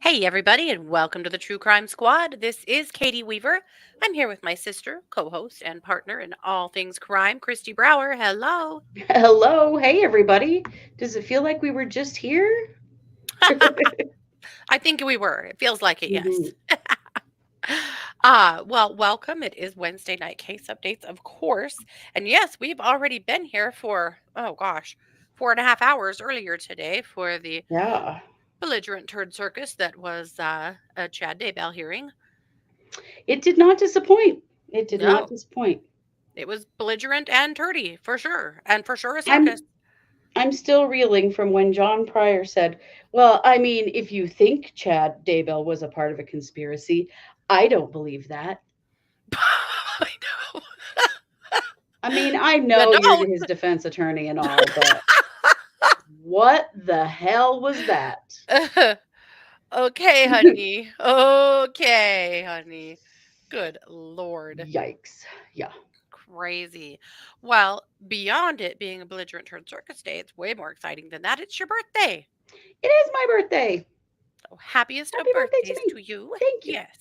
Hey, everybody, and welcome to the True Crime Squad. This is Katie Weaver. I'm here with my sister, co host, and partner in all things crime, Kristi Brower. Hello. Hello. Hey, everybody. Does it feel like we were just here? I think we were. It feels like it, Mhm. yes. Well, welcome. It is Wednesday night case updates, of course. And yes, we've already been here for, oh gosh, 4.5 hours earlier today for the Yeah. belligerent turd circus that was a Chad Daybell hearing. It did not disappoint. It did not No, disappoint. it was belligerent and turdy for sure. And for sure a I'm circus. I'm still reeling from when John Pryor said, "Well, I mean, if you think Chad Daybell was a part of a conspiracy, I don't believe that." I know. I mean, I You know you're don't. his defense attorney and all, but what the hell was that? Okay, honey. Okay, honey. Good Lord. Yikes. Yeah. Crazy. Well, beyond it being a belligerent turd circus day, it's way more exciting than that. It's your birthday. It is my birthday. So, happiest Happy of birthday to birthdays me. to you. Thank you. Yes.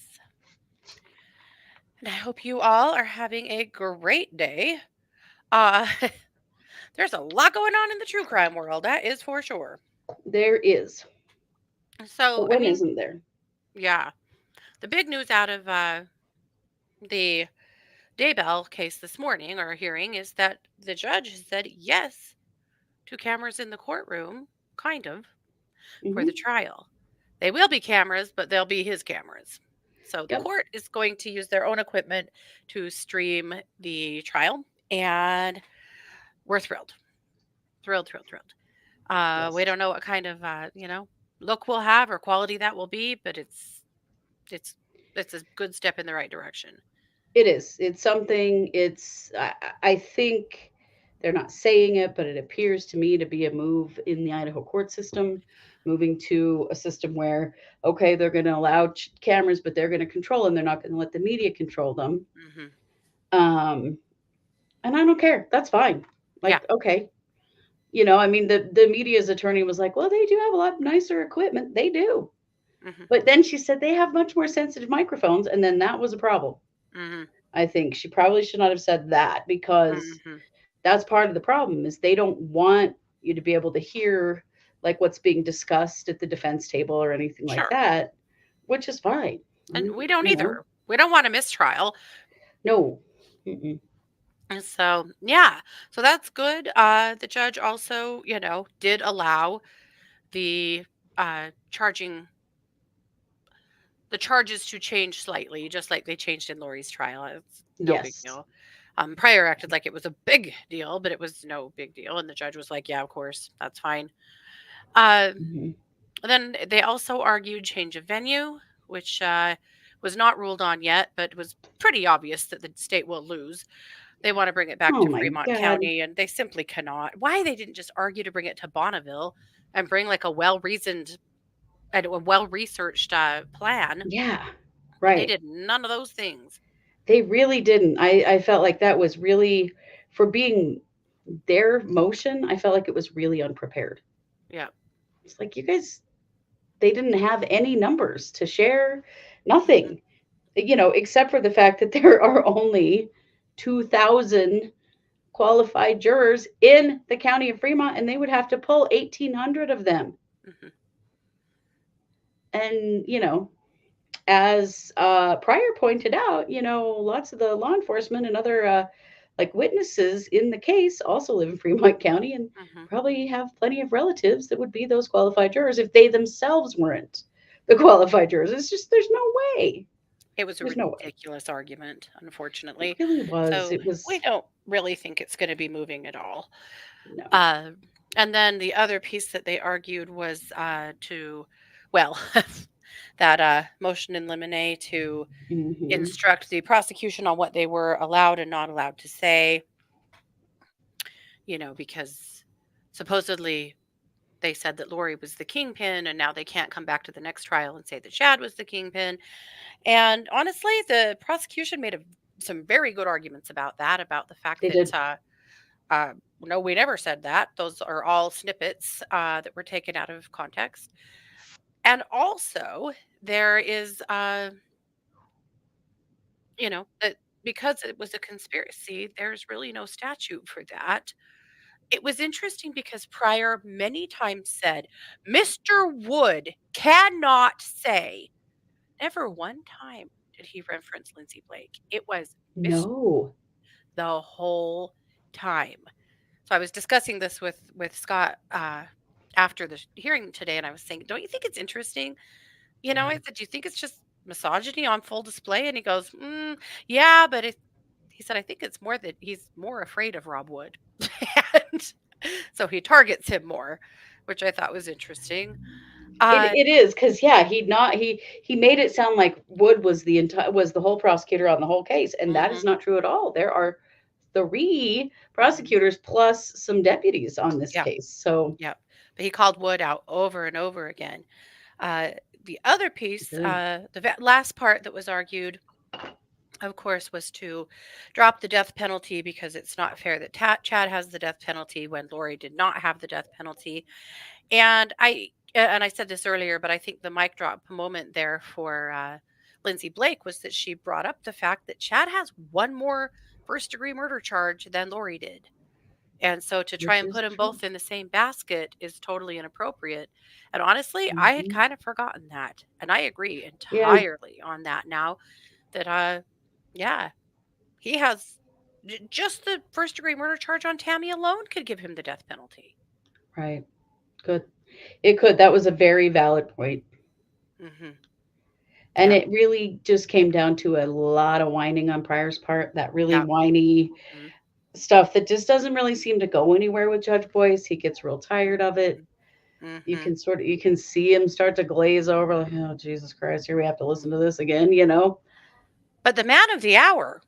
And I hope you all are having a great day. Uh, there's a lot going on in the true crime world, that is for sure. There is. So, But I when mean, isn't there? yeah, the big news out of the Daybell case this morning or hearing is that the judge has said yes to cameras in the courtroom, kind of, for the Hmm. trial. They will be cameras, but they'll be his cameras. So the Yep. court is going to use their own equipment to stream the trial, and we're thrilled. Thrilled, thrilled, thrilled. We Yes. don't know what kind of look we'll have or quality that will be, but it's it's a good step in the right direction. It is. It's something. I think they're not saying it, but it appears to me to be a move in the Idaho court system, moving to a system where, okay, they're going to allow cameras, but they're going to control them. They're not going to let the media control them. Hmm. Um, and I don't care. That's fine. Yeah. Like, okay. I mean, the media's attorney was like, well, they do have a lot nicer equipment. They do. Hmm. But then she said they have much more sensitive microphones. And then that was a problem. Hmm. I think she probably should not have said that because Hmm. that's part of the problem is they don't want you to be able to hear like what's being discussed at the defense table or anything like Sure. that, which is fine. And Mm, we don't You know, either. We don't want a mistrial. no. Mm-mm. And so, yeah. So that's good. The judge also, did allow the charging the charges to change slightly, just like they changed in Lori's trial. It's no big Yes. deal. Pryor acted like it was a big deal, but it was no big deal. And the judge was like, yeah, of course, that's fine. Uh, Hmm. then they also argued change of venue, which was not ruled on yet, but was pretty obvious that the state will lose. They want to bring it back Oh to my Fremont God. County, and they simply cannot. Why they didn't just argue to bring it to Bonneville and bring like a well-reasoned and a well-researched plan, Yeah. and they Right. did none of those things. They really didn't. I felt like that was really, for being their motion, I felt like it was really unprepared. Yeah. It's like, you guys, they didn't have any numbers to share, Mhm. nothing. Except for the fact that there are only 2,000 qualified jurors in the county of Fremont, and they would have to pull 1,800 of them. Mhm. And, as Pryor pointed out, lots of the law enforcement and other like witnesses in the case also live in Fremont County and Mhm. probably have plenty of relatives that would be those qualified jurors if they themselves weren't the qualified jurors. It's just, there's no way. It was a There's no way. ridiculous argument, It unfortunately. really was. So It was we don't really think it's going to be moving at all. no. Uh, and then the other piece that they argued was well, that motion in limine to Hmm. instruct the prosecution on what they were allowed and not allowed to say. because supposedly they said that Lori was the kingpin, and now they can't come back to the next trial and say that Chad was the kingpin. And honestly, the prosecution made some very good arguments about that, about the fact They that, did. no, we never said that. Those are all snippets that were taken out of context. And also, there is, that because it was a conspiracy, there's really no statute for that. It was interesting because Pryor many times said, Mr. Wood cannot say. Never one time did he reference Lindsay Blake. It was Miss No. the whole time. So I was discussing this with Scott after the hearing today, and I was saying, "Don't you think it's interesting?" I Yeah. said, "Do you think it's just misogyny on full display?" And he goes, "Yeah, but he said, I think it's more that he's more afraid of Rob Wood, and so he targets him more, which I thought was interesting." Uh, It is because yeah, he made it sound like Wood was the whole prosecutor on the whole case, and that is mhm, not true at all. There are 3 mhm. prosecutors plus some deputies on this Yeah, case. So yeah. But he called Wood out over and over again. Uh, the other he piece, did. last part that was argued, of course, was to drop the death penalty because it's not fair that Chad has the death penalty when Lori did not have the death penalty. And I said this earlier, but I think the mic drop moment there for Lindsay Blake was that she brought up the fact that Chad has one more first degree murder charge than Lori did. And so to try Which and is put them true. both in the same basket is totally inappropriate. And honestly, I had Mhm. kind of forgotten that. And I agree Yeah, entirely on that now that, yeah, he has just the first degree murder charge on Tammy alone could give him the death penalty. right. Good. It could. That was a very valid point. Hmm. And Yeah. it really just came down to a lot of whining on Pryor's part, that really Yeah. whiny Mhm. stuff that just doesn't really seem to go anywhere with Judge Boyce. He gets real tired of it. Mhm. Mhm. You can see him start to glaze over like, "Oh, Jesus Christ, here we have to listen to Mhm. this again," you know? But the man of the hour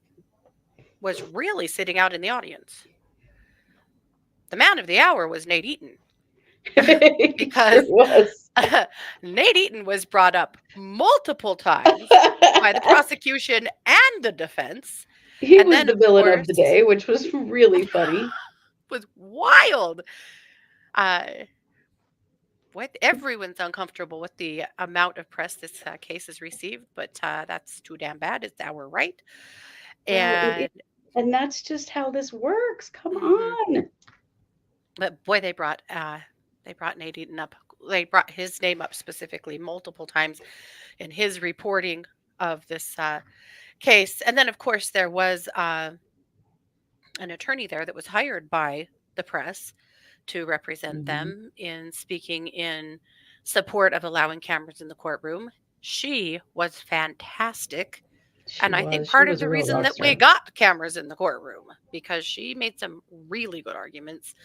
was really sitting out in the audience. The man of the hour was Nate Eaton It sure because was. Nate Eaton was brought up multiple times by the prosecution and the defense. He And was then, the of villain of the course, day, which was really funny. was wild. Uh, what everyone's uncomfortable with the amount of press this case has received, but that's too damn bad. It's our right. Well, it is, And and that's just how this works. Come mhm. on. But boy, they brought Nate Eaton up. They brought his name up specifically multiple times in his reporting of this case. And then, of course, there was an attorney there that was hired by the press to represent Mhm. them in speaking in support of allowing cameras in the courtroom. She was fantastic. She And I think was. She part of was a the real reason rock that we star. got cameras in the courtroom because she made some really good arguments.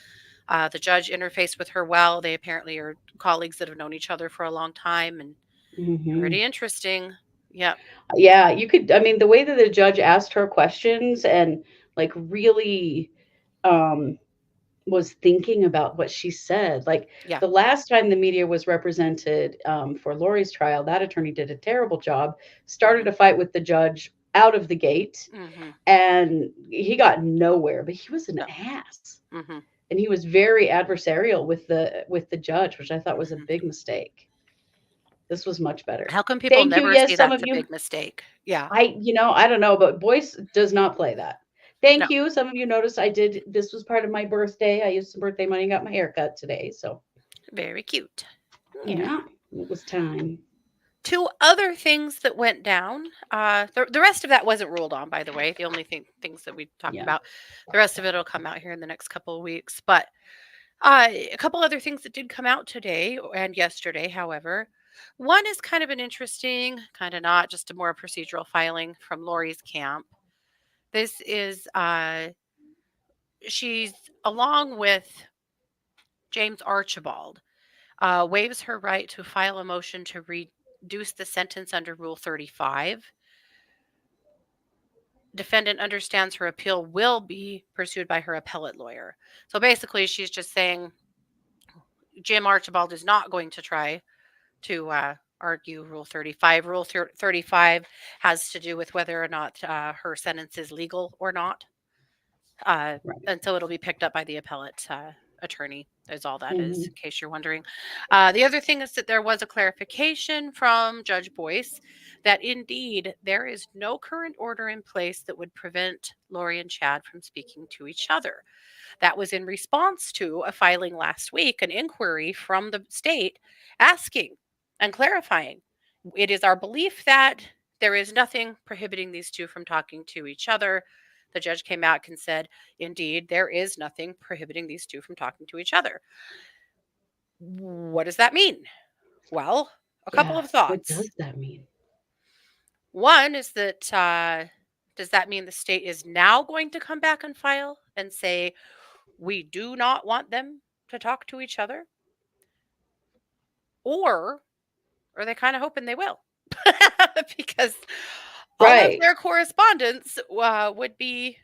The judge interfaced with her well. They apparently are colleagues that have known each other for a long time and Mhm. pretty interesting. Yep. Yeah, you could, I mean, the way that the judge asked her questions and, like, really, um, was thinking about what she said. Like, Yeah. the last time the media was represented, for Lori's trial, that attorney did a terrible job, started Mhm. a fight with the judge out of the gate, Mhm. and he got nowhere, but he was an No. ass. Mhm. And he was very adversarial with the judge, which I thought was a Mhm. big mistake. This was much better. How come people Thank you. never Yes, see some that's of a you. big mistake? Yeah. I don't know, but Boyce does not play that. No. Thank you. Some of you noticed this was part of my birthday. I used some birthday money and got my hair cut today. So, Very cute. Yeah. yeah, it was time. Two other things that went down. The rest of that wasn't ruled on, by the way. The only things that we talked Yeah. about, the rest of it will come out here in the next couple of weeks. But a couple other things that did come out today and yesterday, however. One is kind of an interesting, kind of not, just a more procedural filing from Lori's camp. This is she's along with James Archibald, waives her right to file a motion to reduce the sentence under Rule 35. defendant understands her appeal will be pursued by her appellate lawyer. So basically, she's just saying Jim Archibald is not going to try to argue Rule 35. Rule 35 has to do with whether or not her sentence is legal or not. Uh, Right. and so it'll be picked up by the appellate attorney, is all that is, Hmm. in case you're wondering. The other thing is that there was a clarification from Judge Boyce that indeed there is no current order in place that would prevent Lori and Chad from speaking to each other. That was in response to a filing last week, an inquiry from the state asking and clarifying. It is our belief that there is nothing prohibiting these two from talking to each other. The judge came out and said, indeed, there is nothing prohibiting these two from talking to each other. What does that mean? Well, a couple Yeah. of What thoughts. does that mean? One is that does that mean the state is now going to come back and file and say, we do not want them to talk to each other? Or are they kind of hoping they will? Because all of Right. their correspondence uh, would be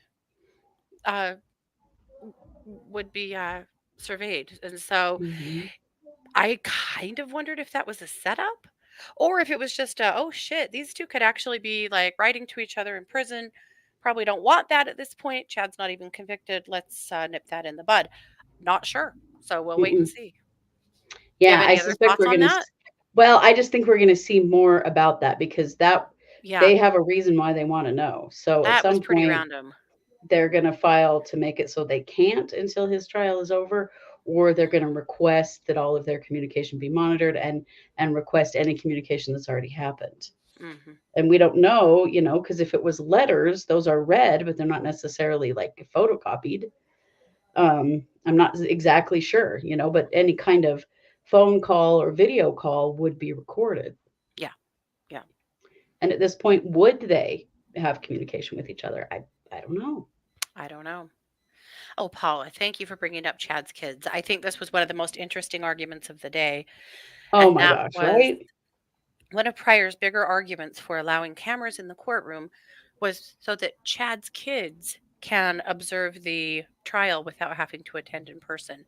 surveyed, and so Hmm. I kind of wondered if that was a setup, or if it was just a, oh shit, these two could actually be like writing to each other in prison. Probably don't want that at this point. Chad's not even convicted. Let's nip that in the bud. Not sure. So we'll wait and Mm-mm. see. Do you have Yeah, I any other suspect thoughts we're on going to. that? Well, I just think we're going to see more about that because that Yeah, they have a reason why they want to know. So at that was some pretty point, random. they're going to file to make it so they can't until his trial is over, or they're going to request that all of their communication be monitored and request any communication that's already happened. Hmm. And we don't know, because if it was letters, those are read, but they're not necessarily like photocopied. I'm not exactly sure, but any kind of phone call or video call would be recorded. Yeah, yeah. And at this point, would they have communication with each other? I don't know. I don't know. Oh, Paula, thank you for bringing up Chad's kids. I think this was one of the most interesting arguments of the day, Oh and my that gosh, was right? one of Pryor's bigger arguments for allowing cameras in the courtroom was so that Chad's kids can observe the trial without having to attend in person,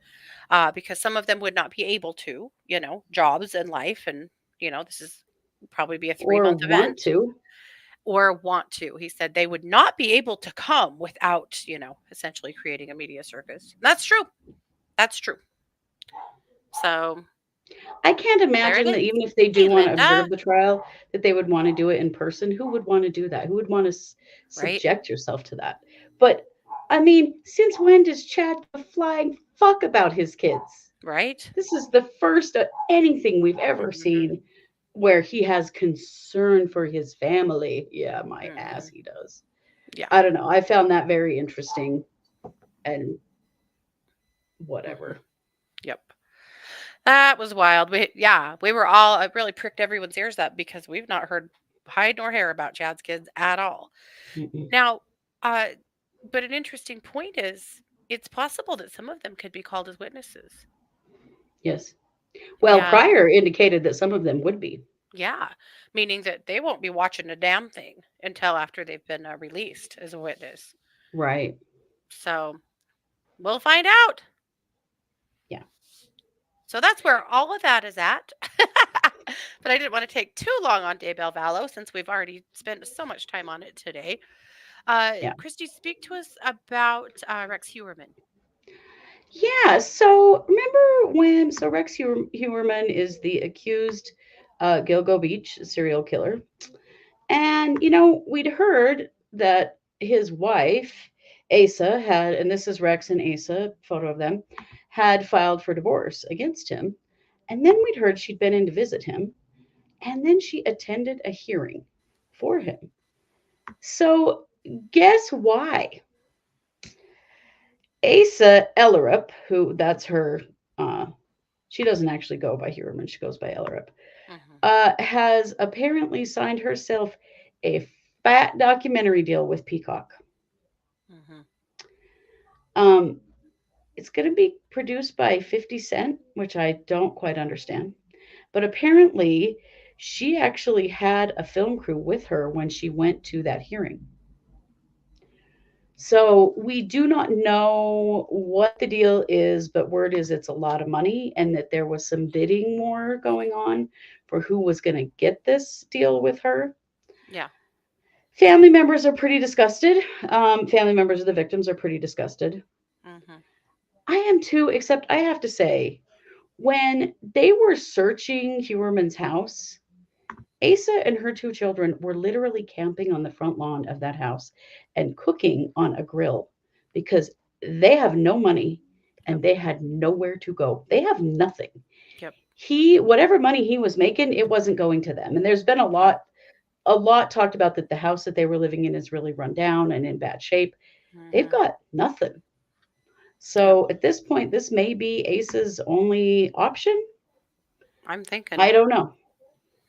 because some of them would not be able to, jobs and life, and this is probably be a Or 3 month want event to. or want to. He said they would not be able to come without, essentially creating a media circus. That's true. That's true. So I can't there it imagine that is. even if they Hey, do want to Linda. observe the trial, that they would want to do it in person. Who would want to do that? Who would want to Right? subject yourself to that? But I mean, since when does Chad give a flying fuck about his kids? Right? This is the first of anything we've ever Hmm. seen where he has concern for his family. Yeah, my ass, Hmm. he does. Yeah. I don't know. I found that very interesting and Hmm. whatever. Yep. That was wild. We were all, it really pricked everyone's ears up because we've not heard hide nor hair about Chad's kids at all. Mm-mm. Now, uh, but an interesting point is it's possible that some of them could be called as witnesses. Yes. Well, And Pryor indicated that some of them would be. yeah, meaning that they won't be watching a damn thing until after they've been released as a witness. Right. So we'll find out. Yeah. So that's where all of that is at. But I didn't want to take too long on Daybell Vallow since we've already spent so much time on it today. Yeah. Kristi, speak to us about Rex Heuermann. Yeah. So remember when? So Rex Heuermann is the accused Gilgo Beach serial killer. And, we'd heard that his wife, Asa, had, and this is Rex and Asa, photo of them, had filed for divorce against him. And then we'd heard she'd been in to visit him. And then she attended a hearing for him. So guess why? Asa Ellerup, who that's her, uh, she doesn't actually go by Heuermann, she goes by Ellerup, Hmm. has apparently signed herself a fat documentary deal with Peacock. Hmm. Um, it's going to be produced by 50 Cent, which I don't quite understand. But apparently, she actually had a film crew with her when she went to that hearing. So we do not know what the deal is, but word is it's a lot of money and that there was some bidding more going on for who was going to get this deal with her. Yeah. Family members are pretty disgusted. Family members of the victims are pretty disgusted. Mhm. I am too, except I have to say, when they were searching Heuermann's house, Asa and her two children were literally camping on the front lawn of that house and cooking on a grill because they have no money Yep. and they had nowhere to go. They have nothing. Yep. Whatever money he was making, it wasn't going to them. And there's been No. a lot talked about that the house that they were living in is really run down and in bad shape. They've Mhm. got nothing. Yep. So at this point, this may be Asa's only option. I'm thinking. I don't know.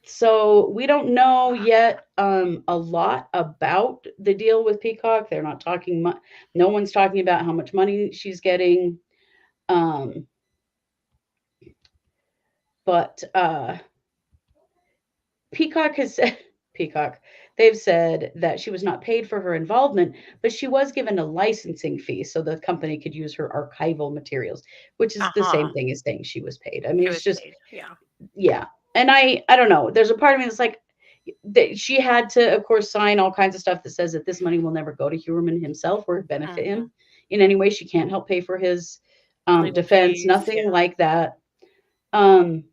So we don't know yet a lot about the deal with Peacock. They're not talking much. No one's talking about how much money she's getting. Um, but Peacock has said Peacock. They've said that she was not paid for her involvement, but she was given a licensing fee so the company could use her archival materials, which is the same Uh-huh. thing as saying she was paid. I mean, She it's was just paid. Yeah. yeah. And I don't know. There's a part of me that's like that she had to, of course, sign all kinds of stuff that says that this money will never go to Heuermann himself or benefit him Mhm. in any way. She can't help pay for his Legal defense, fees. nothing Yeah. like that. Um,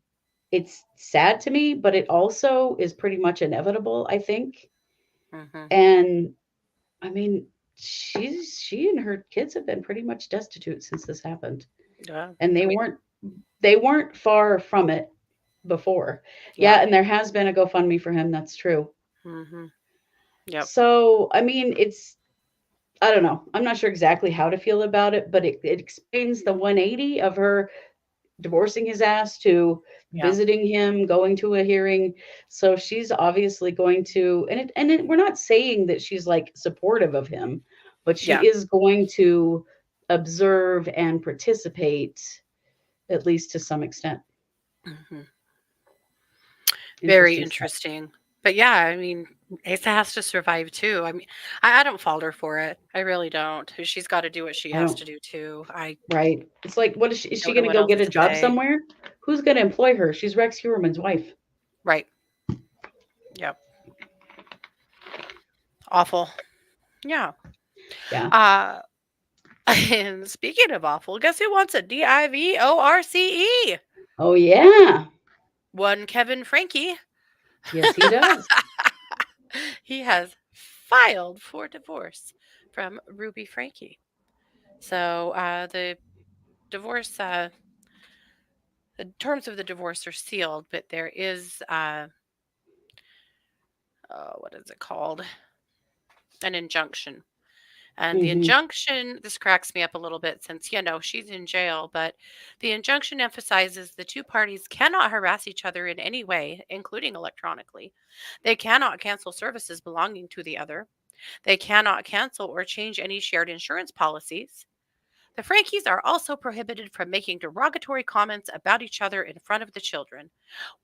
it's sad to me, but it also is pretty much inevitable, I think. Mhm. And I mean, she and her kids have been pretty much destitute since this happened, Yeah. and I mean, they weren't far from it before. Yeah, yeah. and there has been a GoFundMe for him. That's true. Mhm. Yep. So, I mean, I don't know. I'm not sure exactly how to feel about it, but it explains the 180 of her divorcing his ass to Yeah. visiting him, going to a hearing. So she's obviously going to, we're not saying that she's like supportive of him, but she Yeah. is going to observe and participate at least to some extent. Mhm. Very Interesting stuff. interesting. But yeah, I mean, Asa has to survive too. I mean, I don't fault her for it. I really don't. She's got to do what she I has don't to do too. I Right. It's like, what is she don't know going to what go else get a to job say. somewhere? Who's going to employ her? She's Rex Heuermann's wife. Right. Yep. Awful. Yeah. Yeah. Uh and speaking of awful, guess who wants a DIVORCE? Oh, yeah. One Kevin Franke. Yes, he does. He has filed for divorce from Ruby Franke. So the divorce, the terms of the divorce are sealed, but there is, what is it called? An injunction. And the Hmm. injunction, this cracks me up a little bit since, she's in jail, but the injunction emphasizes the two parties cannot harass each other in any way, including electronically. They cannot cancel services belonging to the other. They cannot cancel or change any shared insurance policies. The Frankies are also prohibited from making derogatory comments about each other in front of the children.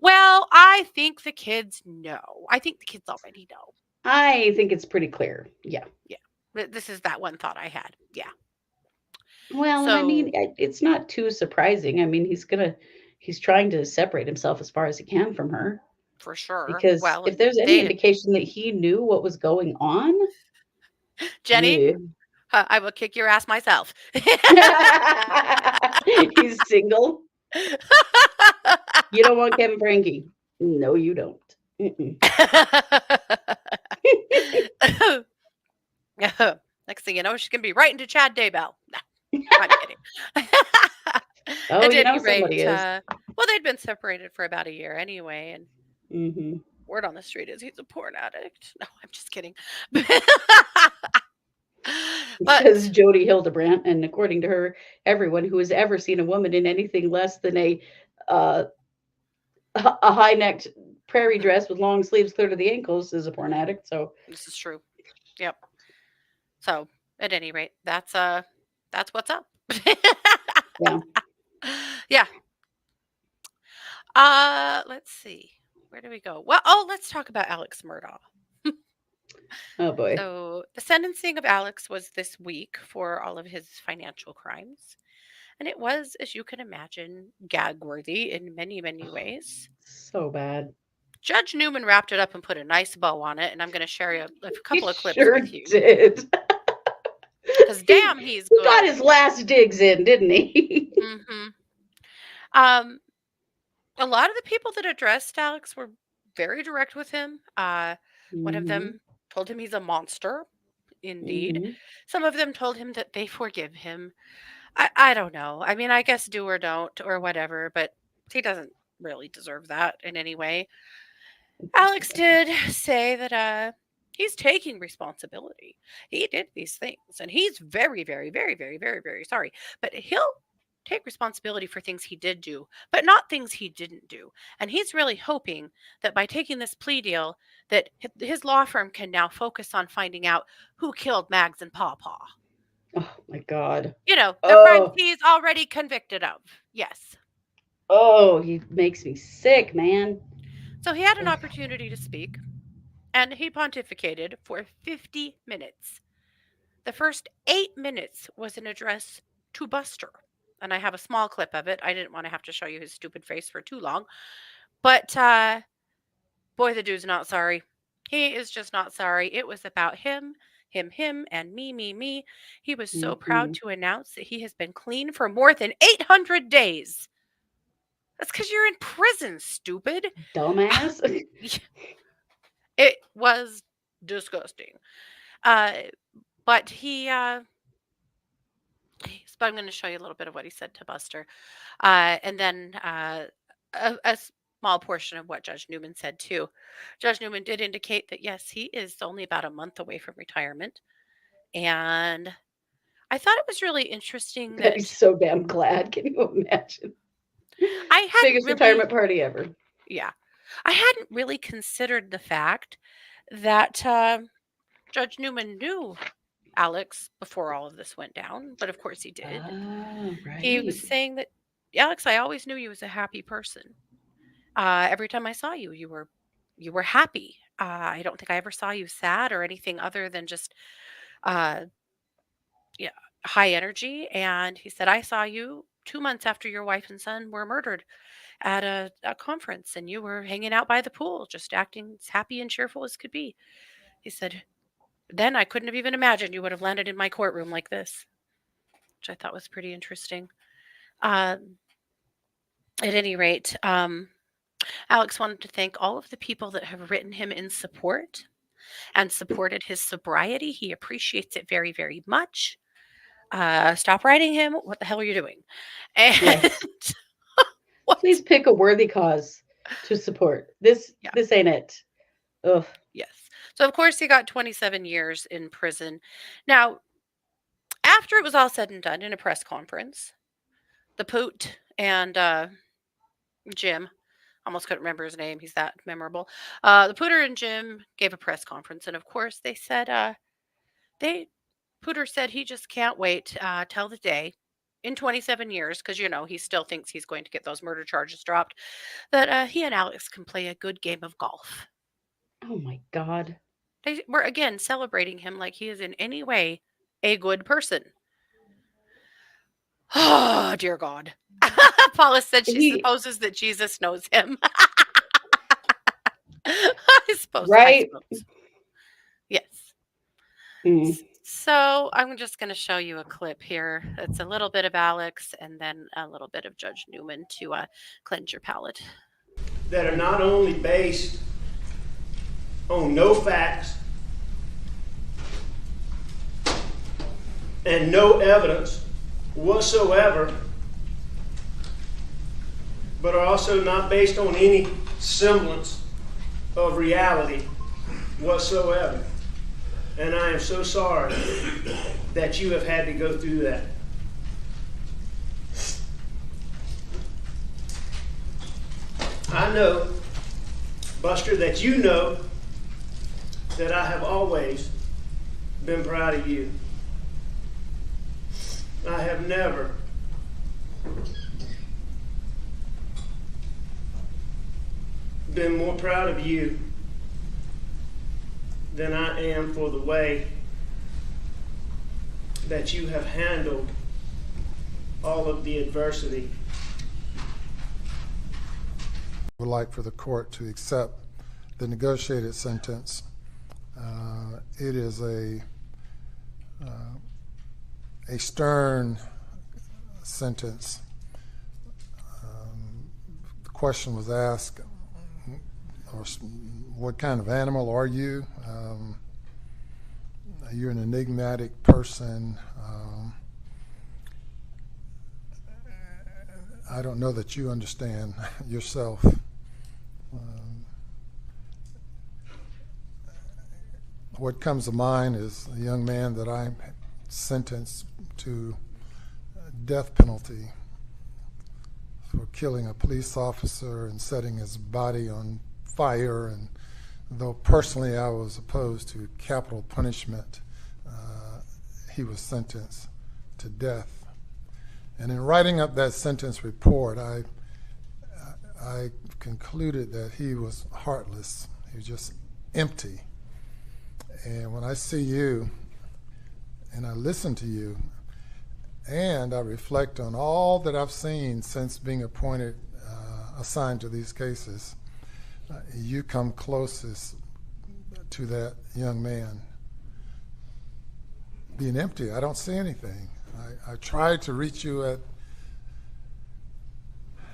Well, I think the kids know. I think the kids already know. I think it's pretty clear. Yeah. Yeah. This is that one thought I had. Yeah. Well, and I mean, So, it's not too surprising. I mean, he's trying to separate himself as far as he can from her for sure. because Well, if and there's any they, indication that he knew what was going on, Jenny, yeah. I will kick your ass myself. He's single. You don't want Kevin Frankie. No, you don't. Mm-mm. Next thing you know, she's going to be right into Chad Daybell. No, I'm kidding. Oh, At you know any somebody rate, is. well, they'd been separated for about a year anyway, and Hmm. word on the street is he's a porn addict. No, I'm just kidding. Because But Jody Hildebrandt, and according to her, everyone who has ever seen a woman in anything less than uh, a high necked prairie mhm, dress with long sleeves clear to the ankles is a porn addict. So this is true. Yep. So, at any rate, that's what's up. yeah, Yeah. Let's see. Where do we go? Well, let's talk about Alex Murdaugh. Oh boy. So the sentencing of Alex was this week for all of his financial crimes. And it was, as you can imagine, gag worthy in many, many ways. So bad. Judge Newman wrapped it up and put a nice bow on it. And I'm going to share a He couple of clips sure with you did. because he damn, he's he got good. his last digs in, didn't he? Hmm. Um, a lot of the people that addressed Alex were very direct with him. One of Hmm. them told him he's a monster, indeed. Hmm. Some of them told him that they forgive him. I don't know. I mean, I guess do or don't or whatever, but he doesn't really deserve that in any way. Alex did say that he's taking responsibility. He did these things and he's very, very, very, very, very, very sorry. But he'll take responsibility for things he did do, but not things he didn't do. And he's really hoping that by taking this plea deal that his law firm can now focus on finding out who killed Mags and Paw Paw. Oh my God. You know, the crimes Oh, he's already convicted of. Yes. oh, he makes me sick, man. So he had an Ugh. opportunity to speak, and he pontificated for 50 minutes. The first 8 minutes was an address to Buster. And I have a small clip of it. I didn't want to have to show you his stupid face for too long. But boy, the dude's not sorry. He is just not sorry. It was about him, and me. He was so proud Mm-mm. to announce that he has been clean for more than 800 days. That's because you're in prison, stupid. Dumbass. It was disgusting. Uh, but but I'm going to show you a little bit of what he said to Buster. And then a small portion of what Judge Newman said, too. Judge Newman did indicate that, yes, he is only about a month away from retirement. And I thought it was really interesting Bet he's that so damn glad. Can you imagine? I hadn't Biggest really, retirement party ever. yeah, I hadn't really considered the fact that Judge Newman knew Alex before all of this went down, but of course he did. Oh, He was right. saying that, Alex, I always knew you as a happy person. Every time I saw you, you were happy. I don't think I ever saw you sad or anything other than just uh, yeah, high energy. And he said, I saw you 2 months after your wife and son were murdered at a conference, and you were hanging out by the pool, just acting as happy and cheerful as could be. He said, then I couldn't have even imagined you would have landed in my courtroom like this, which I thought was pretty interesting. Um, at any rate, Alex wanted to thank all of the people that have written him in support and supported his sobriety. He appreciates it very, very much. Stop writing him. What the hell are you doing? And Yes. what? Please pick a worthy cause to support. Yeah, This ain't it. Ugh. yes. So, of course, he got 27 years in prison. Now, after it was all said and done in a press conference, the Poot and Jim, almost couldn't remember his name. He's that memorable. The Pooter and Jim gave a press conference, and of course, they said they Pooter said he just can't wait till the day in 27 years, because he still thinks he's going to get those murder charges dropped, that he and Alex can play a good game of golf. Oh my God. They were again celebrating him like he is in any way a good person. Oh, dear God. Paula said she He supposes that Jesus knows him. I right. suppose. Yes. Mm. So I'm just going to show you a clip here. It's a little bit of Alex and then a little bit of Judge Newman to cleanse your palate. That are not only based on no facts and no evidence whatsoever, but are also not based on any semblance of reality whatsoever. And I am so sorry that you have had to go through that. I know, Buster, that you know that I have always been proud of you. I have never been more proud of you than I am for the way that you have handled all of the adversity. Would like for the court to accept the negotiated sentence. It is a stern sentence. The question was asked, what kind of animal are you? You're an enigmatic person. I don't know that you understand yourself. What comes to mind is a young man that I sentenced to death penalty for killing a police officer and setting his body on fire. And though personally I was opposed to capital punishment, he was sentenced to death. And in writing up that sentence report, I concluded that he was heartless. He was just empty. And when I see you and I listen to you and I reflect on all that I've seen since being appointed, assigned to these cases, you come closest to that young man. Being empty, I don't see anything. I tried to reach you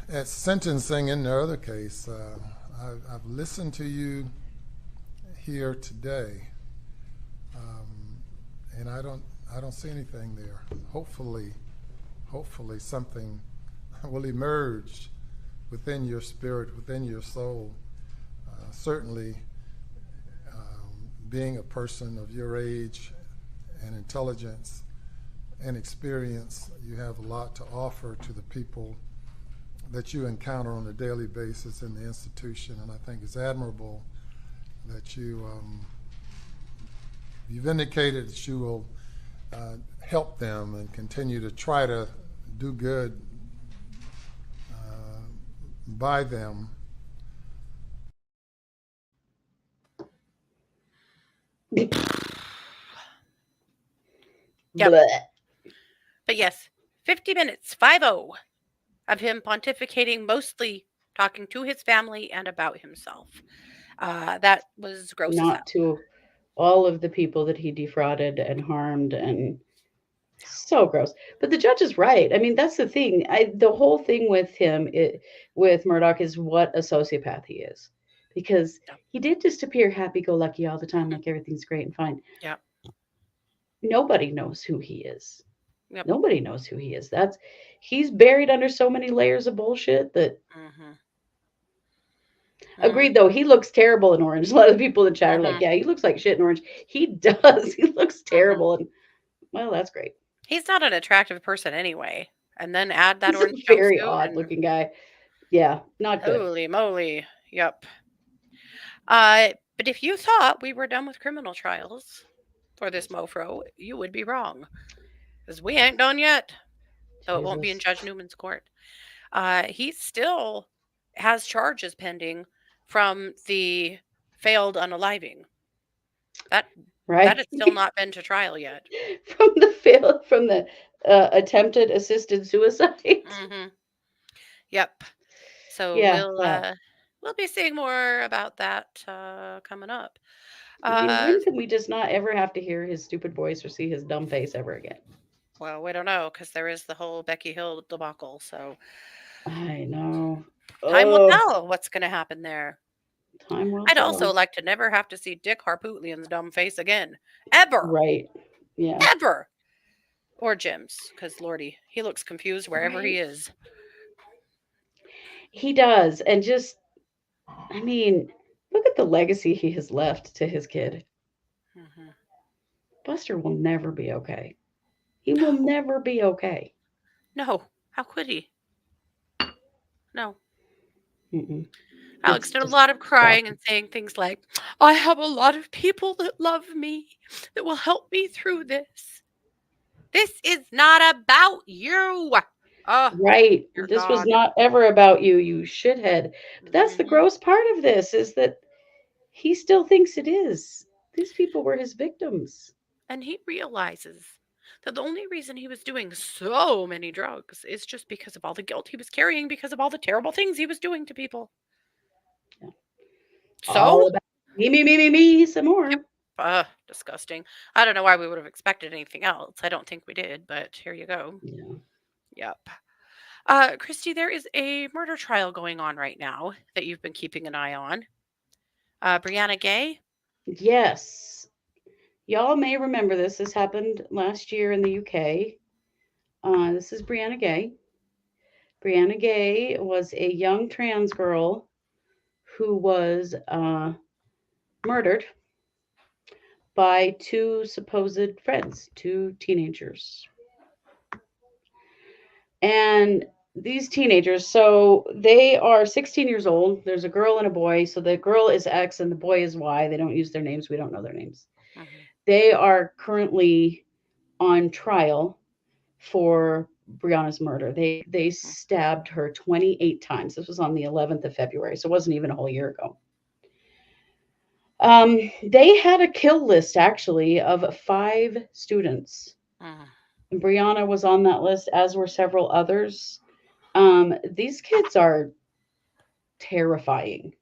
at sentencing in the other case. I've listened to you here today, and I don't see anything there. Hopefully something will emerge within your spirit, within your soul. Certainly, being a person of your age and intelligence and experience, you have a lot to offer to the people that you encounter on a daily basis in the institution, and I think it's admirable that you've indicated that you will help them and continue to try to do good by them. Yep. Blech. But yes, 50 minutes, 5-0, of him pontificating, mostly talking to his family and about himself. That was gross as hell. Not to all of the people that he defrauded and harmed, and so gross. But the judge is right. I mean, that's the thing. The whole thing with him, with Murdaugh, is what a sociopath he is, because Yeah. he did just appear happy-go-lucky all the time, like everything's great and fine. Yeah. Nobody knows who he is. Yep. Nobody knows who he is. He's buried under so many layers of bullshit that. Mm-hmm. Agreed, though, he looks terrible in orange. A lot of the people in the chat are like, yeah, he looks like shit in orange. He does. He looks terrible. And, well, that's great. He's not an attractive person anyway. And then add that He's orange a very jumpsuit odd-looking guy. Yeah, not good. Holy moly. Yep. But if you thought we were done with criminal trials for this mofro, you would be wrong. Because we ain't done yet. So it won't be in Jesus. Judge Newman's court. He still has charges pending from the failed unaliving. That Right? has still not been to trial yet. From the attempted assisted suicide. Mm-hmm. Yep. So Yeah, we'll be seeing more about that coming up. I mean, when can we just not ever have to hear his stupid voice or see his dumb face ever again? Well, we don't know, because there is the whole Becky Hill debacle. So I know. time will tell what's going to happen there. Time will I'd tell. also like to never have to see Dick Harpootlian's dumb face again. Ever. Right. Yeah. Ever. Or Jim's, because Lordy, he looks confused wherever he is. He does. And just, I mean, look at the legacy he has left to his kid. Mm-hmm. Buster will never be okay. He will never be okay. No. How could he? No. Mm-mm. Alex It's did a just lot of crying shocking. and saying things like, I have a lot of people that love me, that will help me through this. This is not about you. Oh, Right. dear This was God. not ever about you, you shithead. But that's the Mhm. gross part of this, is that he still thinks it is. These people were his victims. And he realizes that the only reason he was doing so many drugs is just because of all the guilt he was carrying because of all the terrible things he was doing to people. Yeah. So, All about me, some yep, more. disgusting. I don't know why we would have expected anything else. I don't think we did, but here you go. Yeah. Yep. Kristi, there is a murder trial going on right now that you've been keeping an eye on. Brianna Ghey. Yes. Y'all may remember this. This happened last year in the UK. This is Brianna Ghey. Brianna Ghey was a young trans girl who was murdered by two supposed friends, two teenagers. And these teenagers, so they are 16 years old. There's a girl and a boy. So the girl is X and the boy is Y. They don't use their names. We don't know their names. Mhm. They are currently on trial for Brianna's murder. They stabbed her 28 times. This was on the 11th of February, so it wasn't even a whole year ago. They had a kill list actually of 5 students. Mhm. And Brianna was on that list, as were several others. These kids are terrifying,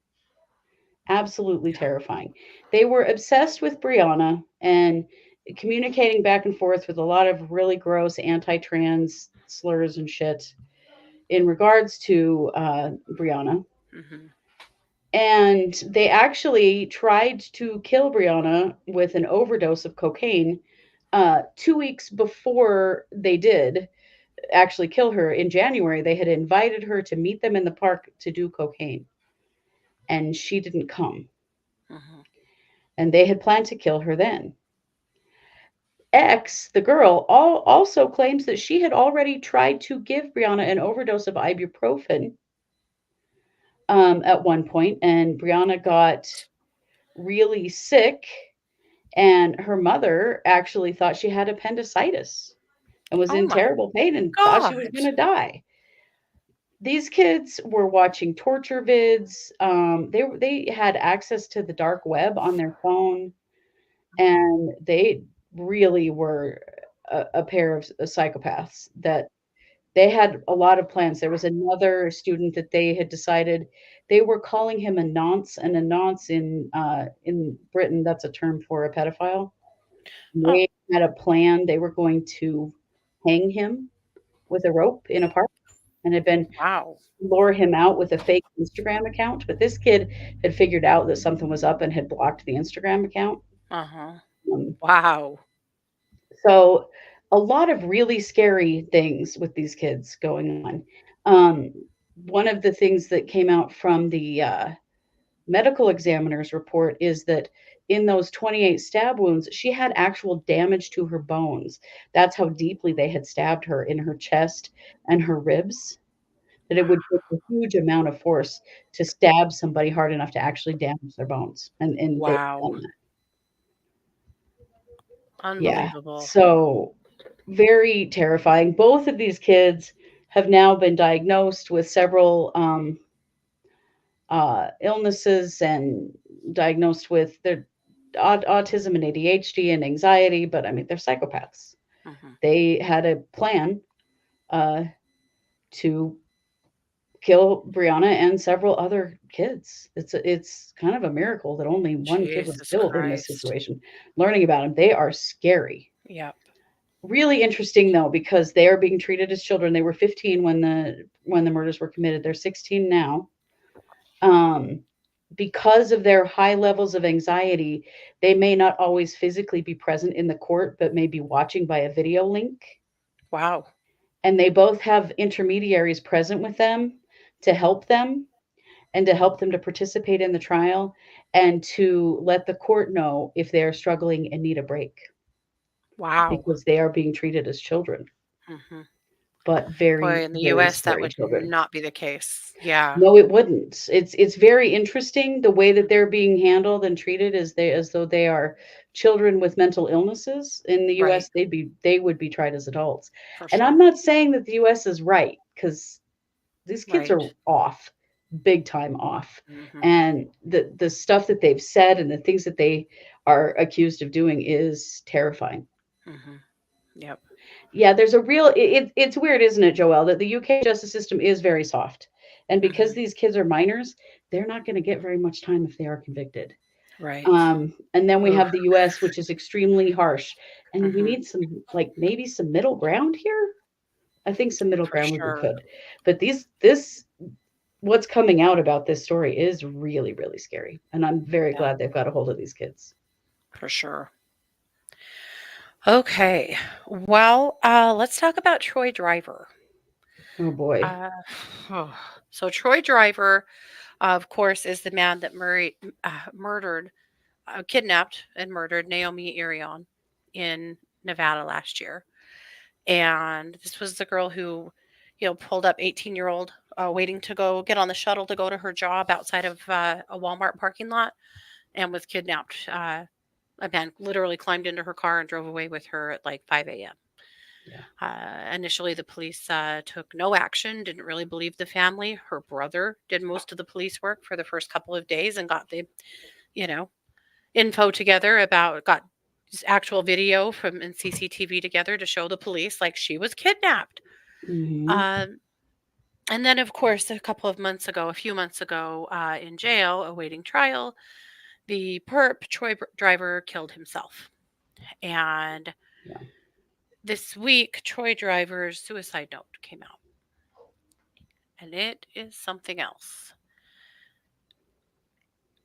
absolutely Yeah. terrifying. They were obsessed with Brianna and communicating back and forth with a lot of really gross anti-trans slurs and shit in regards to Brianna. Mhm. And they actually tried to kill Brianna with an overdose of cocaine 2 weeks before they did actually kill her in January. They had invited her to meet them in the park to do cocaine, and she didn't come. Mhm. And they had planned to kill her then. X, the girl, also claims that she had already tried to give Brianna an overdose of ibuprofen at one point, and Brianna got really sick, and her mother actually thought she had appendicitis and was Oh in my terrible pain and thought she was God. going to die. These kids were watching torture vids. They had access to the dark web on their phone, and they really were a pair of psychopaths that they had a lot of plans. There was another student that they had decided they were calling him a nonce, and a nonce in Britain, that's a term for a pedophile. Oh, They had a plan. They were going to hang him with a rope in a park and had been wow. lure him out with a fake Instagram account. But this kid had figured out that something was up and had blocked the Instagram account. Uh-huh. Um, Wow. so a lot of really scary things with these kids going on. Um, one of the things that came out from the medical examiner's report is that in those 28 stab wounds, she had actual damage to her bones. That's how deeply they had stabbed her in her chest and her ribs, that it would take a huge amount of force to stab somebody hard enough to actually damage their bones. And they've Wow. done that. Yeah. Unbelievable. So very terrifying. Both of these kids have now been diagnosed with several illnesses and diagnosed with their autism and ADHD and anxiety, but I mean, they're psychopaths. Mhm. They had a plan uh, to kill Brianna and several other kids. It's kind of a miracle that only one kid was Jesus killed in this Christ. situation. Learning about them, they are scary. Yep. Really interesting though, because they are being treated as children. They were 15 when the murders were committed. They're 16 now. Um, because of their high levels of anxiety, they may not always physically be present in the court, but may be watching by a video link. Wow. And they both have intermediaries present with them to help them and to help them to participate in the trial and to let the court know if they're struggling and need a break Wow. because they are being treated as children, Mhm. but Boy, very, in the very US, that scary would children. not be the case. Yeah. No, it wouldn't. It's very interesting the way that they're being handled and treated as though they are children with mental illnesses. In the Right. US, they would be tried as adults. For And I'm sure. not saying that the US is right, because these kids Right. are off. big time off. Mhm. And the stuff that they've said and the things that they are accused of doing is terrifying. Mhm. Yep. Yeah, there's a real it's weird, isn't it, Joelle, that the UK justice system is very soft. And because Mhm. these kids are minors, they're not going to get very much time if they are convicted. Right. And then we Ugh. have the US, which is extremely harsh. And we Mhm. need some, like, maybe some middle ground here. I think some middle For ground would be sure. good. But this what's coming out about this story is really, really scary. And I'm very Yeah, glad they've got a hold of these kids. for sure. Okay. Well, let's talk about Troy Driver. Oh boy. Uh, so Troy Driver, of course, is the man that murdered, kidnapped and murdered Naomi Irion in Nevada last year. And this was the girl who, pulled up 18-year-old, waiting to go get on the shuttle to go to her job outside of a Walmart parking lot and was kidnapped. A man literally climbed into her car and drove away with her at like 5 a.m. Yeah. Initially, the police took no action, didn't really believe the family. Her brother did most of the police work for the first couple of days and got the, you know, info together got actual video from and CCTV together to show the police like she was kidnapped. Hmm. Um, and then, of course, a few months ago, in jail awaiting trial, the Driver killed himself. And Yeah. this week, Troy Driver's suicide note came out, and it is something else.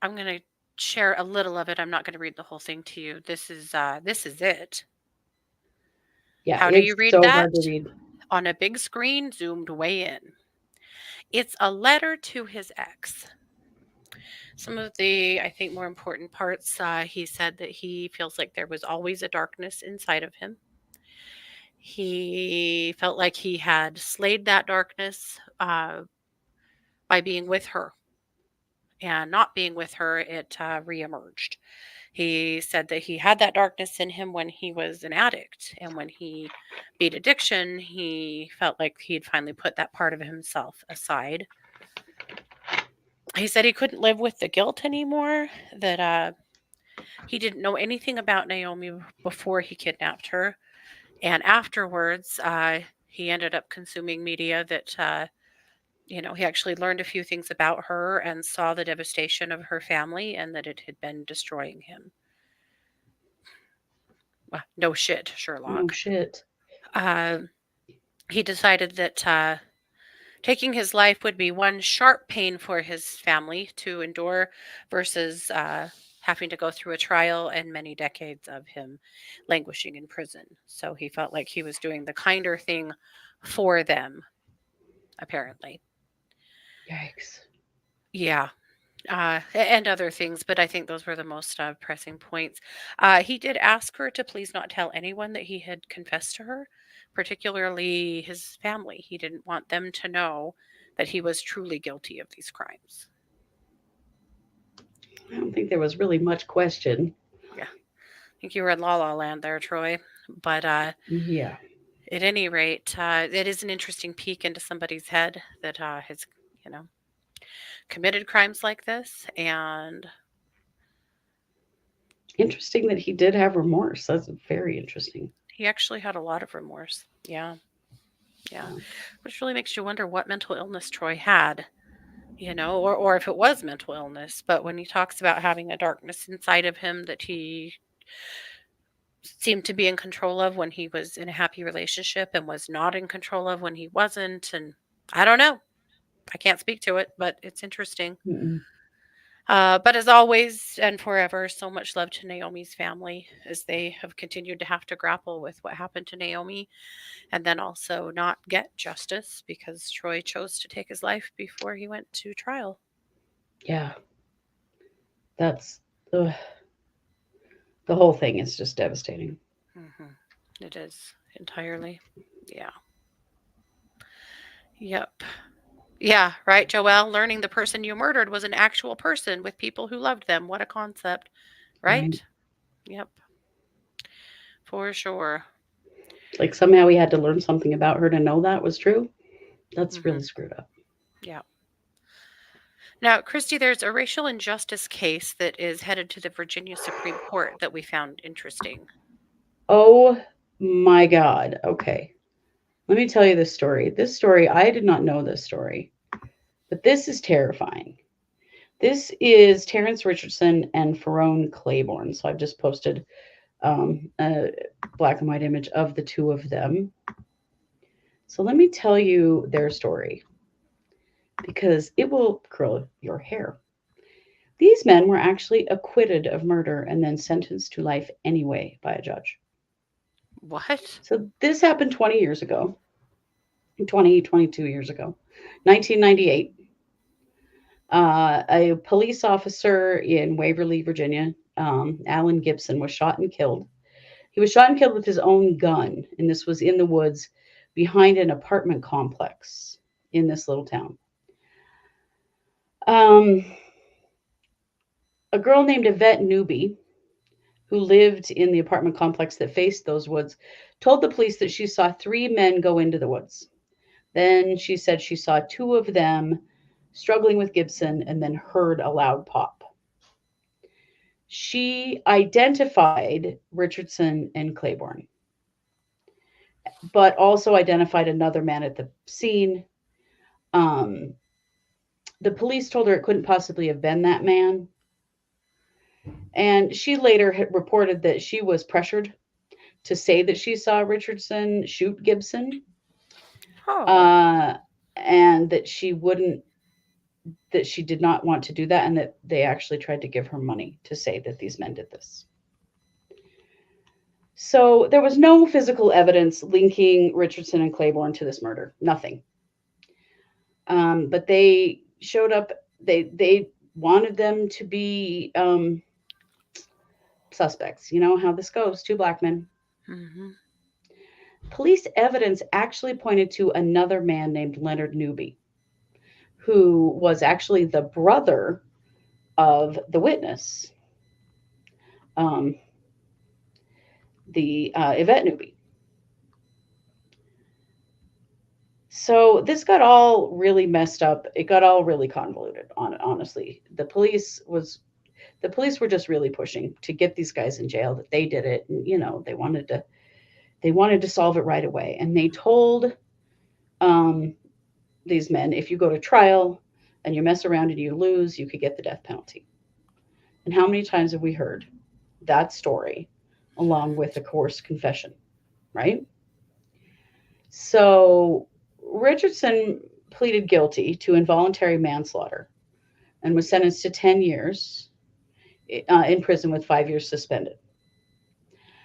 I'm going to share a little of it. I'm not going to read the whole thing to you. This is it. Yeah, How do you it's read so that? hard to read. On a big screen, zoomed way in. It's a letter to his ex. Some of the, I think, more important parts, he said that he feels like there was always a darkness inside of him. He felt like he had slayed that darkness by being with her, and not being with her, it reemerged. He said that he had that darkness in him when he was an addict, and when he beat addiction, he felt like he'd finally put that part of himself aside. He said he couldn't live with the guilt anymore, that he didn't know anything about Naomi before he kidnapped her. And afterwards, he ended up consuming media that, he actually learned a few things about her and saw the devastation of her family and that it had been destroying him. Well, no shit, No Sherlock. shit. Uh, he decided that taking his life would be one sharp pain for his family to endure versus having to go through a trial and many decades of him languishing in prison. So he felt like he was doing the kinder thing for them, apparently. Yikes. Yeah. And other things, but I think those were the most pressing points. He did ask her to please not tell anyone that he had confessed to her, particularly his family. He didn't want them to know that he was truly guilty of these crimes. I don't think there was really much question. Yeah, I think you were in La La Land there, Troy. But Yeah. at any rate, it is an interesting peek into somebody's head that has, you know, committed crimes like this, and Interesting that he did have remorse. That's very interesting. he actually had a lot of remorse. Yeah. Yeah. Yeah. Which really makes you wonder what mental illness Troy had, or if it was mental illness. But when he talks about having a darkness inside of him that he seemed to be in control of when he was in a happy relationship and was not in control of when he wasn't. And I don't know. I can't speak to it, but it's interesting. Mm-mm. But as always and forever, so much love to Naomi's family as they have continued to have to grapple with what happened to Naomi and then also not get justice because Troy chose to take his life before he went to trial. Yeah. That's ugh. The whole thing is just devastating. It is entirely. Yeah. Yep. Yeah, right, Joelle. Learning the person you murdered was an actual person with people who loved them. What a concept, Right. right? Yep, for sure. Like somehow he had to learn something about her to know that was true. That's hmm really screwed up. Yeah. Now, Kristi, there's a racial injustice case that is headed to the Virginia Supreme Court that we found interesting. Oh my God. Okay. Let me tell you this story. This story, I did not know this story, but this is terrifying. This is Terrence Richardson and Ferone Claiborne. So I've just posted a black and white image of the two of them. So let me tell you their story because it will curl your hair. These men were actually acquitted of murder and then sentenced to life anyway by a judge. What? So this happened 20 years ago, 22 years ago, 1998. A police officer in Waverly, Virginia, Alan Gibson, was shot and killed. He was shot and killed with his own gun, and this was in the woods behind an apartment complex in this little town. A girl named Yvette Newby, who lived in the apartment complex that faced those woods, told the police that she saw 3 men go into the woods. Then she said she saw 2 of them struggling with Gibson and then heard a loud pop. She identified Richardson and Claiborne, but also identified another man at the scene. The police told her it couldn't possibly have been that man. And she later had reported that she was pressured to say that she saw Richardson shoot Gibson. Oh. And that she did not want to do that, and that they actually tried to give her money to say that these men did this. So there was no physical evidence linking Richardson and Claiborne to this murder. Nothing. But they showed up. They wanted them to be suspects. You know how this goes. 2 black men. Mm-hmm. Police evidence actually pointed to another man named Leonard Newby, who was actually the brother of the witness, Yvette Newby. So this got all really messed up. It got all really convoluted, honestly. The police were just really pushing to get these guys in jail, that they did it. And, they wanted to solve it right away. And they told these men, if you go to trial and you mess around and you lose, you could get the death penalty. And how many times have we heard that story along with a coerced confession, right? So Richardson pleaded guilty to involuntary manslaughter and was sentenced to 10 years in prison with 5 years suspended.